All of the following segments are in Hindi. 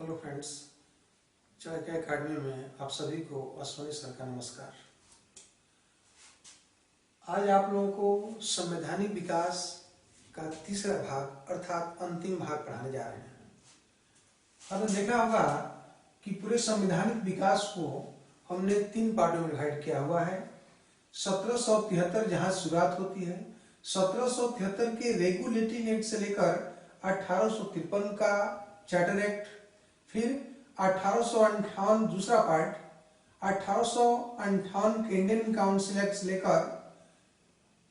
हेलो फ्रेंड्स, चाणक्य अकेडमी में आप सभी को अश्विनी सर का नमस्कार। आज आप लोगों को संवैधानिक विकास का तीसरा भाग अर्थात अंतिम भाग पढ़ाने जा रहे हैं। आपने देखा होगा कि पूरे संवैधानिक विकास को हमने 3 पार्टों में डिवाइड किया हुआ है। 1773 जहां शुरुआत होती है, 1773 के रेगुलेटिंग एक्ट से लेकर 1853 का चार्टर एक्ट, फिर 1858 दूसरा पार्ट, 1858 के इंडियन काउंसिल एक्ट से लेकर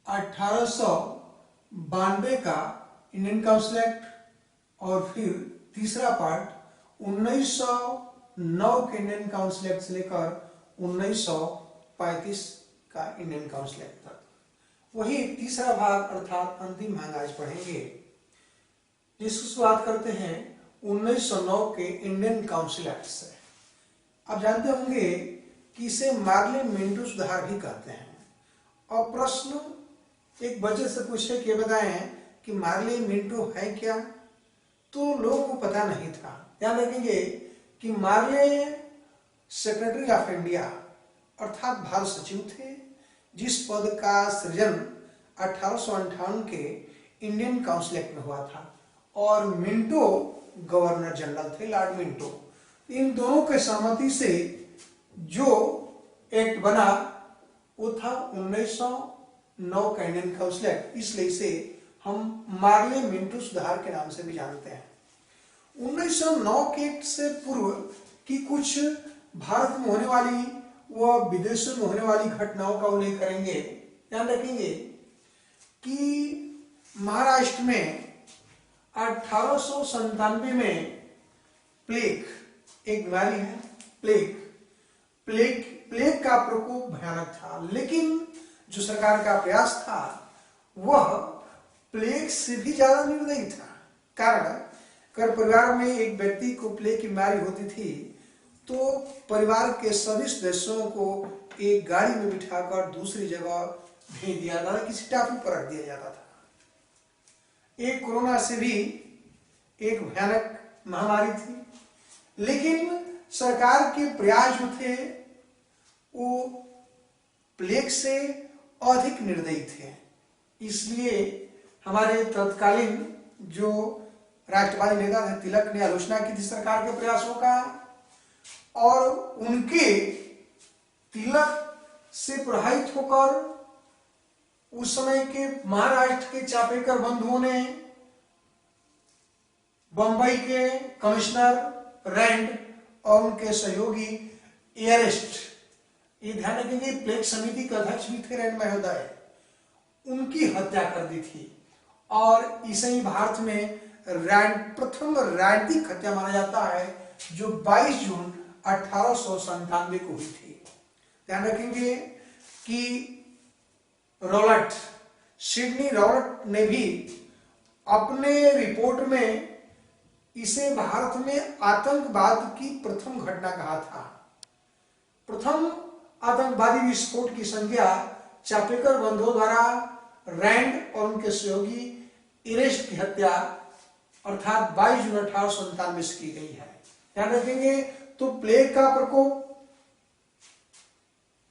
1892 का इंडियन काउंसिल एक्ट, और फिर तीसरा पार्ट 1909 के इंडियन काउंसिल एक्ट से लेकर 1935 का इंडियन काउंसिल एक्ट तक। वही तीसरा भाग अर्थात अंतिम भाग आज पढ़ेंगे, जिसकी शुरुआत करते हैं 1909 के इंडियन काउंसिल एक्ट से। आप जानते होंगे कि इसे मार्ले मिंटो सुधार भी कहते हैं। और प्रश्न एक बच्चे से पूछे कि बताएं कि मार्ले मिंटो है क्या, तो लोगों को पता नहीं था। ध्यान रखेंगे कि मार्ले सेक्रेटरी ऑफ इंडिया अर्थात भारत सचिव थे, जिस पद का सृजन 1858 के इंडियन काउंसिल एक्ट में हुआ था, और मिंटो गवर्नर जनरल थे, लॉर्ड मिंटो। इन दोनों के सहमति से जो एक्ट बना वो था 1909 का इंडियन काउंसिल एक्ट, इसलिए इसे हम मार्ले मिंटो सुधार के नाम से भी जानते हैं। 1909 के एक्ट से पूर्व की कुछ भारत में होने वाली व विदेशों में होने वाली घटनाओं का उल्लेख करेंगे। ध्यान रखेंगे कि महाराष्ट्र में 1897 में प्लेग एक बीमारी है, प्लेग का प्रकोप भयानक था, लेकिन जो सरकार का प्रयास था वह प्लेग से भी ज्यादा निर्दयी था। कारण अगर परिवार में एक व्यक्ति को प्लेग की बीमारी होती थी तो परिवार के सभी सदस्यों को एक गाड़ी में बिठाकर दूसरी जगह भेज दिया जाता, किसी टापू पर रख दिया जाता था। एक कोरोना से भी एक भयानक महामारी थी, लेकिन सरकार के प्रयास जो थे वो प्लेग से अधिक निर्दयी थे। इसलिए हमारे तत्कालीन जो राष्ट्रवादी नेता थे तिलक ने आलोचना की थी सरकार के प्रयासों का, और उनके तिलक से प्रभावित होकर उस समय के महाराष्ट्र के चापेकर बंधुओं ने बंबई के कमिश्नर रैंड और उनके सहयोगी एयरेस्ट, ये ध्यान रखेंगे प्लेग समिति के अध्यक्ष भी थे रैंड महोदय, उनकी हत्या कर दी थी। और इसे ही भारत में प्रथम राजनीतिक हत्या माना जाता है, जो 22 जून 1897 को हुई थी। ध्यान रखेंगे कि सिडनी रॉबर्ट ने भी अपने रिपोर्ट में इसे भारत में आतंकवाद की प्रथम घटना कहा था। प्रथम आतंकवादी विस्फोट की संख्या चापेकर बंधुओं द्वारा रैंड और उनके सहयोगी एरेस्ट की हत्या अर्थात 22 जून 1897 से की गई है। ध्यान रखेंगे तो प्लेग का प्रकोप,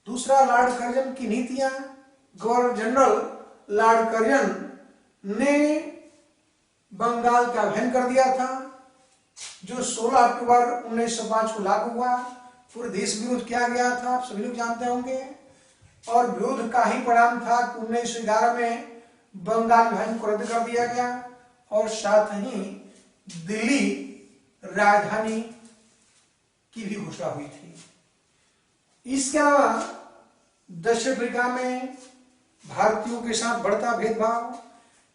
दूसरा लॉर्ड कर्जन की नीतियां। गवर्नर जनरल लॉर्ड कर्जन ने बंगाल का अभियान कर दिया था, जो 16 अक्टूबर 1905 को लागू हुआ। पूरे देश विरोध किया गया था, आप सभी लोग जानते होंगे, और विरोध का ही परिणाम था कि 1911 में बंगाल विभाजन को रद्द कर दिया गया, और साथ ही दिल्ली राजधानी की भी घोषणा हुई थी। इसके अलावा दक्षिण अफ्रीका में भारतीयों के साथ बढ़ता भेदभाव,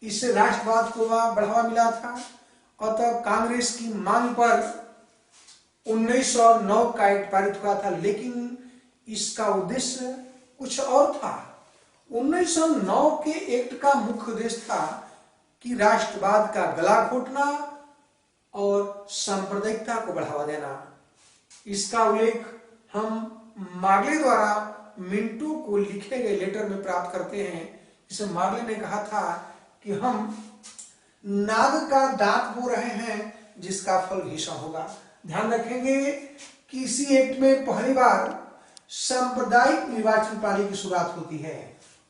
इससे राष्ट्रवाद को बढ़ावा मिला था। अतः कांग्रेस की मांग पर 1909 का एक्ट पारित हुआ था, लेकिन इसका उद्देश्य कुछ और था। 1909 के एक्ट का मुख्य उद्देश्य था कि राष्ट्रवाद का गला घोटना और सांप्रदायिकता को बढ़ावा देना। इसका उल्लेख हम मार्ले द्वारा मिंटो को लिखे गए लेटर में प्राप्त करते हैं, जिसे मार्ले ने कहा था कि हम नाग का दांत बो रहे हैं जिसका फल भीषण होगा। ध्यान रखेंगे कि इसी एक्ट में पहली बार सांप्रदायिक निर्वाचन प्रणाली की शुरुआत होती है,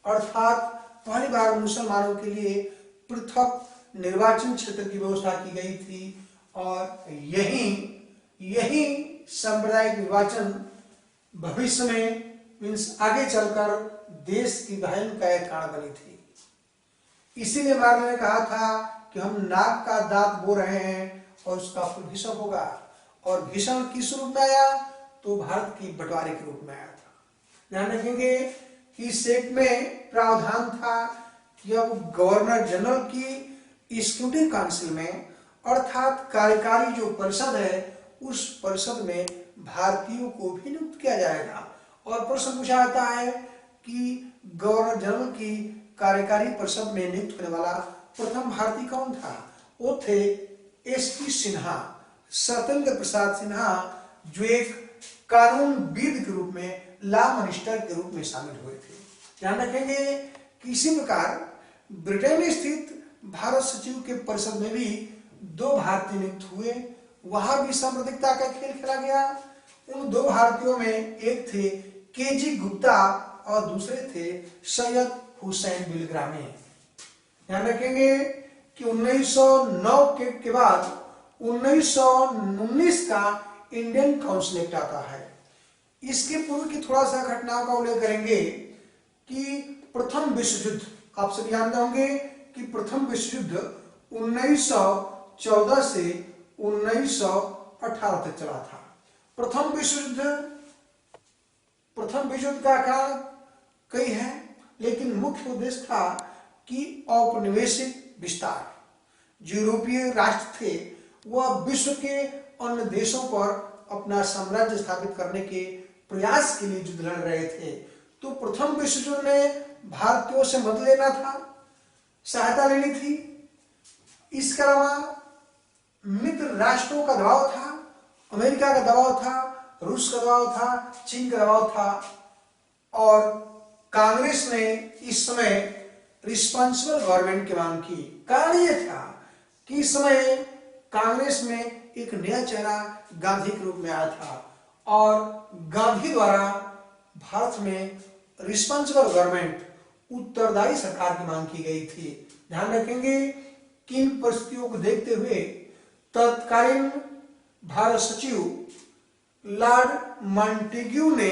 अर्थात पहली बार मुसलमानों के लिए पृथक निर्वाचन क्षेत्र की व्यवस्था की गई थी और यही सांप्रदायिक निर्वाचन भविष्य में मीन्स आगे चलकर देश की बहन का एक कारण बनी थी। इसीलिए मार्ले ने कहा था कि हम नाक का दांत बो रहे हैं और उसका फल भीषण होगा, और भीषण किस रूप में आया? तो भारत की बंटवारे के रूप में आया था। ध्यान रखेंगे कि इस एक्ट में प्रावधान था कि अब गवर्नर जनरल की स्क्रूटिनी काउंसिल में, अर्थात कार्यकारी जो परिषद है, उस परिषद में भारतीयों को भी नियुक्त किया जाएगा। और प्रश्न पूछा जाता है कि गवर्नर जनरल की कार्यकारी परिषद में नियुक्त होने वाला प्रथम भारतीय कौन था? वो थे एसपी सिन्हा, सत्येंद्र प्रसाद सिन्हा, जो एक कानूनविद के रूप में, लॉ मिनिस्टर के रूप में शामिल हुए थे। ध्यान रखेंगे कि इसी प्रकार ब्रिटेन स्थित भारत सचिव के परिषद में भी 2 भारतीय नियुक्त हुए। वहां भी सांप्रदायिकता का खेल खेला गया। उन 2 भारतीयों में एक थे केजी गुप्ता और दूसरे थे सैयद हुसैन बिलग्रामी। ध्यान रखेंगे कि 1909 के बाद 1919 का इंडियन काउंसिल एक्ट आता है। इसके पूर्व की थोड़ा सा घटनाओं का उल्लेख करेंगे कि प्रथम विश्व युद्ध, आप सभी जानते होंगे कि प्रथम विश्व युद्ध 1914 से 1918 तक चला था। प्रथम विश्व युद्ध का कारण कई है, लेकिन मुख्य उद्देश्य था कि औपनिवेशिक विस्तार। जो यूरोपीय राष्ट्र थे वह विश्व के अन्य देशों पर अपना साम्राज्य स्थापित करने के प्रयास के लिए युद्ध लड़ रहे थे। तो प्रथम विश्व युद्ध में भारतीयों से मदद लेना था, सहायता लेनी थी। इसके अलावा मित्र राष्ट्रों का दबाव था, अमेरिका का दबाव था, रूस का दबाव था, चीन का दबाव था, और कांग्रेस ने इस समय रिस्पॉन्सिबल गवर्नमेंट की मांग की। कारण यह था कि इस समय कांग्रेस में एक नया चेहरा गांधी के रूप में आया था और गांधी द्वारा भारत में रिस्पॉन्सिबल गवर्नमेंट, उत्तरदायी सरकार की मांग की गई थी। ध्यान रखेंगे कि इन परिस्थितियों को देखते हुए तत्कालीन भारत सचिव लॉर्ड मॉन्टेग्यू ने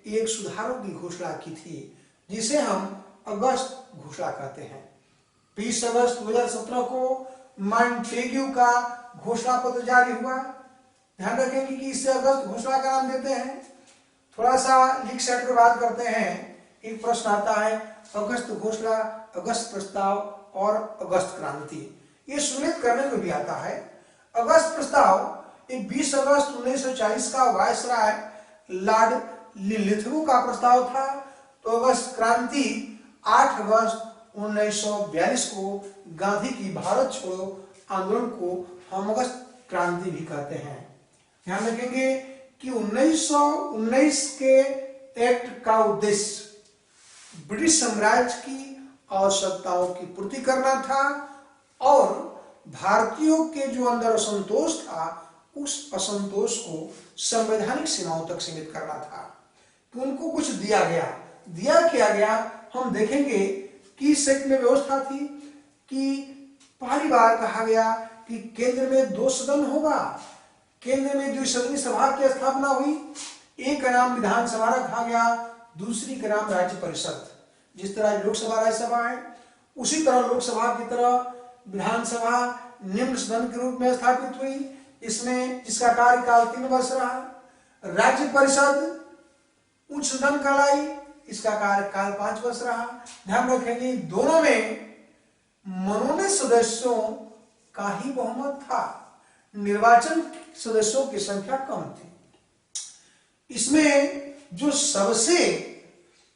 एक सुधारों की घोषणा की थी, जिसे हम अगस्त घोषणा कहते हैं। 20 अगस्त 2017 को मॉन्टेग्यू का घोषणा पत्र जारी हुआ। ध्यान रखेंगे कि इसे अगस्त घोषणा का नाम देते हैं। थोड़ा सा लीक सेट पर बात करते हैं। एक प्रश्न आता है, अगस्त घोषणा, अगस्त प्रस्ताव और अगस्त क्रांति, ये सुनिश्चित करने को भी आता है। अगस्त प्रस्ताव 20 अगस्त 1940 का वायसराय लॉर्ड लिथगो का प्रस्ताव था। तो अगस्त क्रांति 8 अगस्त 1942 को गांधी की भारत छोड़ो आंदोलन को हम अगस्त क्रांति भी कहते हैं। ध्यान रखेंगे कि 1919 के एक्ट का उद्देश्य ब्रिटिश साम्राज्य की आवश्यकताओं की पूर्ति करना था और भारतीयों के जो अंदर असंतोष था, उस असंतोष को संवैधानिक सीमाओं तक सीमित करना था। कि उनको कुछ दिया गया। हम देखेंगे कि इस एक्ट में व्यवस्था थी कि पहली बार कहा गया कि केंद्र में 2 सदन होगा। केंद्र में द्विसदनीय सभा की स्थापना हुई। एक का नाम विधानसभा रखा गया, दूसरी का नाम राज्य परिषद। जिस तरह लोकसभा राज्यसभा है, उसी तरह लोकसभा की तरह विधानसभा निम्न सदन के रूप में स्थापित हुई, इसमें जिसका कार्यकाल 3 वर्ष रहा। राज्य परिषद उच्च सदन कहलाई, इसका कार्यकाल 5 वर्ष रहा। ध्यान रखेंगे दोनों में मनोनीत सदस्यों का ही बहुमत था, निर्वाचन सदस्यों की संख्या कम थी। इसमें जो सबसे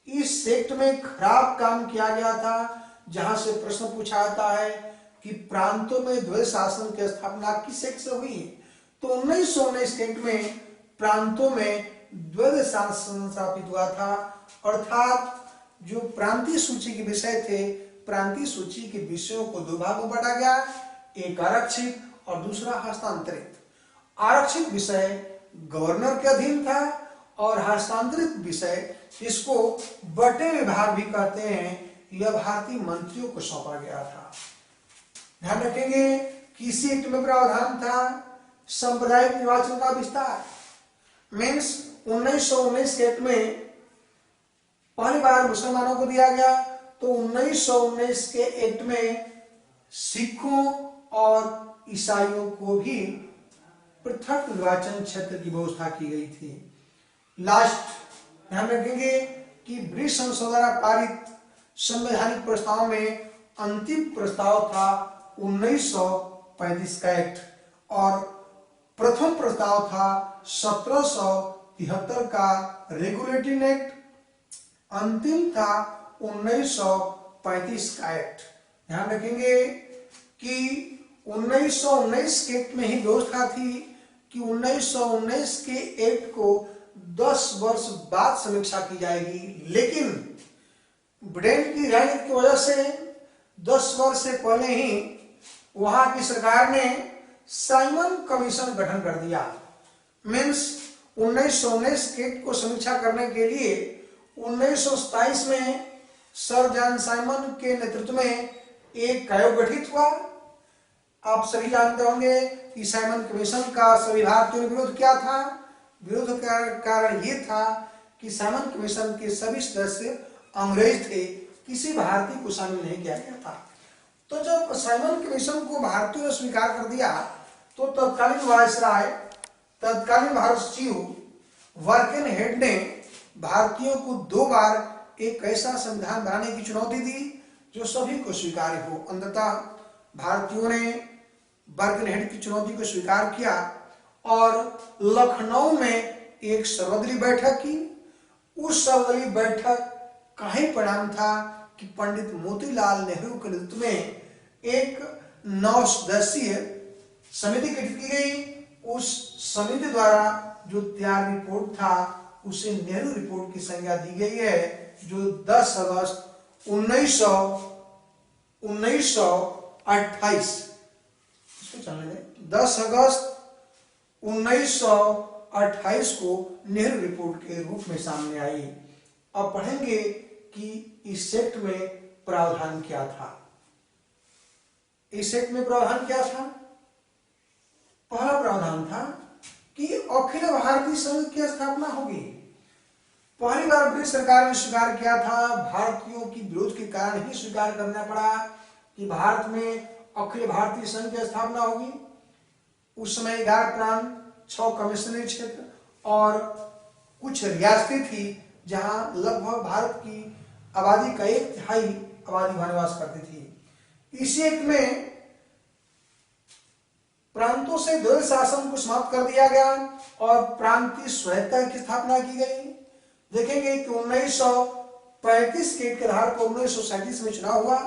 इस एक्ट में खराब काम किया गया था, जहां से प्रश्न पूछा जाता है कि प्रांतों में द्वैध शासन की स्थापना किस एक्ट से हुई, तो 1919 के एक्ट में प्रांतों में द्वैध शासन स्थापित हुआ था। अर्थात जो प्रांतीय सूची के विषय थे, प्रांतीय सूची के विषयों को 2 भागों में बांटा गया, एक आरक्षित और दूसरा हस्तांतरित। आरक्षित विषय गवर्नर के अधीन था और हस्तांतरित विषय, इसको बटे विभाग भी कहते हैं, यह भारतीय मंत्रियों को सौंपा गया था। ध्यान रखेंगे कि इसी एक्ट में प्रावधान था सांप्रदायिक निर्वाचन का विस्तार। मीन्स 1919 के एक्ट में पहली बार मुसलमानों को दिया गया, तो 1919 के एक्ट में सिखों और ईसाइयों को भी पृथक निर्वाचन क्षेत्र की व्यवस्था की गई थी। लास्ट ध्यान रखेंगे कि ब्रिटिश संसद द्वारा पारित संवैधानिक प्रस्ताव में अंतिम प्रस्ताव था 1935 का एक्ट और प्रथम प्रस्ताव था 1773 का रेगुलेटिंग एक्ट, अंतिम था 1935 का एक्ट। ध्यान रखेंगे कि 1919 के एक्ट में ही व्यवस्था थी कि 1919 के एक्ट को 10 वर्ष बाद समीक्षा की जाएगी, लेकिन ब्रिटेन की राजनीति की वजह से 10 वर्ष से पहले ही वहां की सरकार ने साइमन कमीशन गठन कर दिया। मीन्स 1919 के एक्ट को समीक्षा करने के लिए 1927 में सर जॉन साइमन के नेतृत्व में एक आयोग गठित हुआ। आप सभी जानते होंगे कि साइमन कमीशन का सभी भारतीयों ने विरोध किया था। विरोध का कारण ये था कि साइमन कमीशन के सभी सदस्य अंग्रेज थे, किसी भारतीय को शामिल नहीं किया गया था। तो जब साइमन कमीशन को भारतीयों ने स्वीकार कर दिया तो तत्कालीन वायसराय, तत्कालीन भारत सचिव बर्कनहेड ने भारतीयों को 2 बार एक ऐसा संविधान बनाने की चुनौती दी जो सभी को स्वीकार्य हो। अंततः भारतीयों ने बर्कनहेड की चुनौती को स्वीकार किया और लखनऊ में एक सर्वदलीय बैठक की। उस सर्वदलीय बैठक का ही परिणाम था कि पंडित मोतीलाल नेहरू के नेतृत्व में एक 9 सदस्यीय समिति गठित की गई। उस समिति द्वारा जो तैयार रिपोर्ट था उसे नेहरू रिपोर्ट की संज्ञा दी गई है, जो 10 अगस्त 1928 10 अगस्त 1928 को नेहरू रिपोर्ट के रूप में सामने आई। अब पढ़ेंगे कि इस एक्ट में प्रावधान क्या था। इस एक्ट में प्रावधान क्या था? पहला प्रावधान था कि अखिल भारतीय संघ की स्थापना होगी। पहली बार ब्रिटिश सरकार ने स्वीकार किया था, भारतीयों की विरोध के कारण ही स्वीकार करना पड़ा कि भारत में अखिल भारतीय संघ की स्थापना होगी। उस समय 11 प्रांत, 6 कमिश्नरी क्षेत्र और कुछ रियासतें थी जहां लगभग भारत की आबादी का 1/3 आबादी वहां निवास करती थी। इसी एक्ट में प्रांतों से द्वैध शासन को समाप्त कर दिया गया और प्रांतीय स्वायत्तता की स्थापना की गई। देखेंगे कि 1935 के आधार पर 1937 में चुनाव हुआ।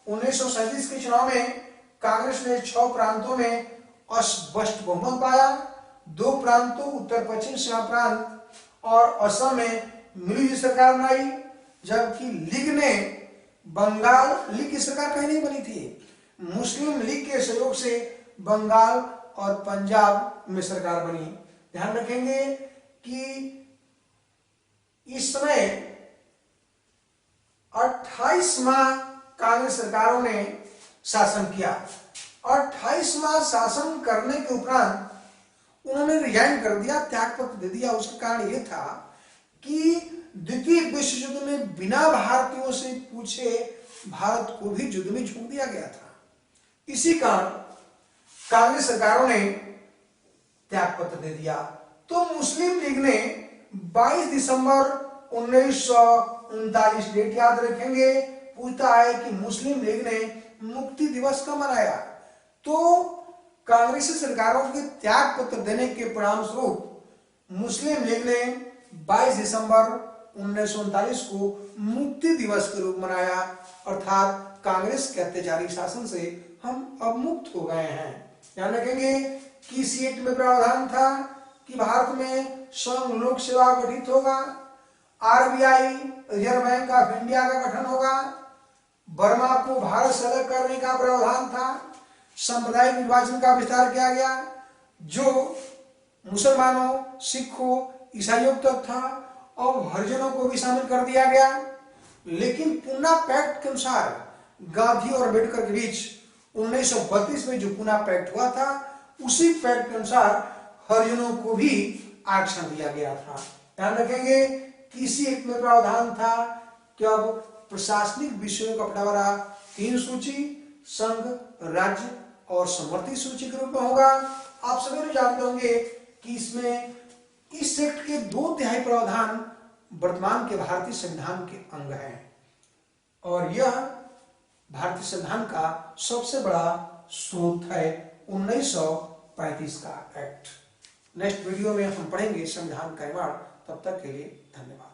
1937 के चुनाव में कांग्रेस ने 6 प्रांतों में स्पष्ट बहुमत पाया। 2 प्रांतों उत्तर पश्चिम सीमा प्रांत और असम में मिली सरकार बनाई, जबकि लीग ने बंगाल, लीग की सरकार कहीं नहीं बनी थी। मुस्लिम लीग के सहयोग से बंगाल और पंजाब में सरकार बनी। ध्यान रखेंगे कि इस समय 28 माह कांग्रेस सरकारों ने शासन किया। 28 माह शासन करने के उपरांत उन्होंने रिजाइन कर दिया, त्याग पत्र दे दिया। उसका कारण यह था कि द्वितीय विश्व युद्ध में बिना भारतीयों से पूछे भारत को भी युद्ध में झोंक दिया गया था। इसी कारण कांग्रेस सरकारों ने त्याग पत्र दे दिया। तो मुस्लिम लीग ने 22 दिसंबर 1939 डेट याद रखेंगे, पूछता है कि मुस्लिम लीग ने मुक्ति दिवस कब मनाया। तो कांग्रेसी सरकारों के त्याग पत्र देने के परिणाम स्वरूप मुस्लिम लीग ने 22 दिसंबर 1939 को मुक्ति दिवस के रूप मनाया, अर्थात कांग्रेस के अत्याचारी शासन से हम अब मुक्त हो गए हैं। ध्यान रखेंगे कि इस एक्ट में प्रावधान था कि भारत में संघ लोक सेवा गठित होगा, RBI reserve bank of India का गठन होगा, बर्मा को भारत से अलग करने का प्रावधान था, सांप्रदायिक निर्वाचन का विस्तार किया गया, जो मुसलमानों, सिखों, ईसाइयों तक था और हरिजनों को भी शामिल कर दिया गया। लेकिन पूना पैक्ट के अनुसार गांधी और अम्बेडकर के बीच 1932 में जो पूना पैक्ट हुआ था, उसी पैक्ट के अनुसार हरिजनों को भी आरक्षण दिया गया था। ध्यान रखेंगे कि इसी एक में प्रावधान था कि अब प्रशासनिक विषयों का बंटवारा 3 सूची, संघ, राज्य और समवर्ती सूची के रूप में होगा। आप सभी लोग जानते होंगे कि इसमें इस एक्ट के 2/3 प्रावधान वर्तमान के भारतीय संविधान के अंग हैं और यह भारतीय संविधान का सबसे बड़ा स्रोत है 1935 का एक्ट। नेक्स्ट वीडियो में हम पढ़ेंगे संविधान का निर्माण। तब तक के लिए धन्यवाद।